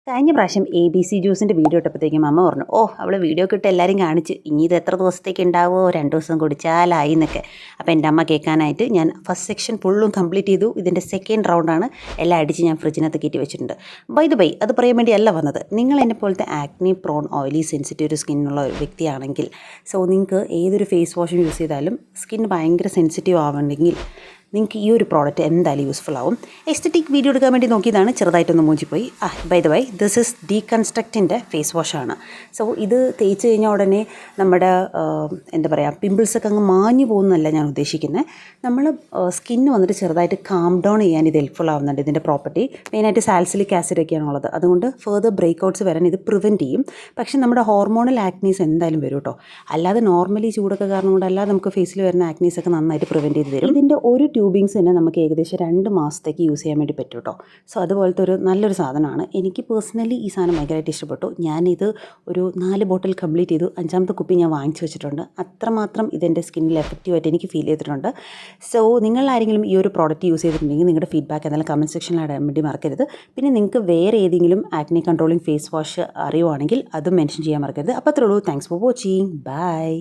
കഴിഞ്ഞ പ്രാവശ്യം ABC ജ്യൂസിൻ്റെ video ഇട്ടപ്പോഴത്തേക്കും അമ്മ പറഞ്ഞു, ഓ അവൾ വീഡിയോ ഒക്കെ ഇട്ട് എല്ലാവരും കാണിച്ച്, ഇനി ഇത് എത്ര ദിവസത്തേക്ക് ഉണ്ടാവുമോ, 2 ദിവസം കുടിച്ചാലായി എന്നൊക്കെ. അപ്പോൾ എൻ്റെ അമ്മ കേൾക്കാനായിട്ട് ഞാൻ ഫസ്റ്റ് സെക്ഷൻ ഫുള്ളും കംപ്ലീറ്റ് ചെയ്തു. ഇതിൻ്റെ സെക്കൻഡ് റൗണ്ടാണ്. എല്ലാം അടിച്ച് ഞാൻ ഫ്രിഡ്ജിനകത്ത് കയറ്റി വെച്ചിട്ടുണ്ട്. ബൈ അത് പറയാൻ വേണ്ടിയല്ല വന്നത്. നിങ്ങൾ എന്നെ പോലത്തെ ആക്നി പ്രോൺ ഓയിലി സെൻസിറ്റീവ് ഒരു സ്കിന്നുള്ള ഒരു വ്യക്തിയാണെങ്കിൽ, സോ നിങ്ങൾക്ക് ഏതൊരു ഫേസ് വാഷും യൂസ് ചെയ്താലും സ്കിൻ ഭയങ്കര സെൻസിറ്റീവ് ആവുന്നുണ്ടെങ്കിൽ നിങ്ങൾക്ക് ഈ ഒരു പ്രോഡക്റ്റ് എന്തായാലും യൂസ്ഫുൾ ആവും. എസ്തറ്റിക് വീഡിയോ എടുക്കാൻ വേണ്ടി നോക്കിയതാണ്, ചെറുതായിട്ടൊന്ന് മൂഞ്ചിപ്പോയി. By the way, this is ഡീകൺസ്ട്രക്റ്റിൻ്റെ ഫേസ് വാഷാണ്. സോ ഇത് തേച്ച് കഴിഞ്ഞാൽ ഉടനെ നമ്മുടെ എന്താ പറയുക, പിമ്പിൾസൊക്കെ അങ്ങ് മാഞ്ഞു പോകുന്നതല്ല ഞാൻ ഉദ്ദേശിക്കുന്നത്. നമ്മൾ സ്കിന്ന് വന്നിട്ട് ചെറുതായിട്ട് കാം ഡൗൺ ചെയ്യാൻ ഇത് ഹെൽപ്ഫുൾ ആവുന്നുണ്ട്. ഇതിൻ്റെ പ്രോപ്പർട്ടി മെയിനായിട്ട് സാൽസിലിക് ആസിഡൊക്കെയാണുള്ളത്. അതുകൊണ്ട് ഫെർദർ ബ്രേക്ക്ഔട്ട്സ് വരാൻ ഇത് പ്രിവെൻറ്റ് ചെയ്യും. പക്ഷേ നമ്മുടെ ഹോർമോണൽ ആക്നീസ് എന്തായാലും വരും കേട്ടോ. അല്ലാതെ നോർമലി ചൂടൊക്കെ കാരണം കൊണ്ടല്ലാതെ നമുക്ക് ഫേസിൽ വരുന്ന ആക്നീസൊക്കെ നന്നായിട്ട് പ്രിവെൻറ്റ് ചെയ്ത് തരും. ഇതിൻ്റെ ഒരു ട്യൂബിങ്സ് തന്നെ നമുക്ക് ഏകദേശം 2 മാസത്തേക്ക് യൂസ് ചെയ്യാൻ വേണ്ടി പറ്റും കേട്ടോ. സോ അതുപോലത്തെ ഒരു നല്ലൊരു സാധനമാണ്. എനിക്ക് പേഴ്സണലി ഈ സാധനം ഭയങ്കരമായിട്ട് ഇഷ്ടപ്പെട്ടു. ഞാനിത് ഒരു 4 ബോട്ടിൽ കംപ്ലീറ്റ് ചെയ്തു. 5ാമത്തെ കുപ്പി ഞാൻ വാങ്ങിച്ചു വെച്ചിട്ടുണ്ട്. അത്രമാത്രം ഇതെൻ്റെ സ്കിന്നിൽ എഫക്റ്റീവായിട്ട് എനിക്ക് ഫീൽ ചെയ്തിട്ടുണ്ട്. സോ നിങ്ങൾ ആരെങ്കിലും ഈ ഒരു പ്രോഡക്റ്റ് യൂസ് ചെയ്തിട്ടുണ്ടെങ്കിൽ നിങ്ങളുടെ ഫീഡ്ബാക്ക് എന്തായാലും കമൻറ്റ് സെക്ഷനിൽ ഇടാൻ വേണ്ടി മറക്കരുത്. പിന്നെ നിങ്ങൾക്ക് വേറെ ഏതെങ്കിലും ആക്നി കൺട്രോളിങ് ഫേസ് വാഷ് അറിയുവാണെങ്കിൽ അതും മെൻഷൻ ചെയ്യാൻ മറക്കരുത്. അപ്പോൾ അത്രേ ഉള്ളൂ. Thanks for watching. ബൈ.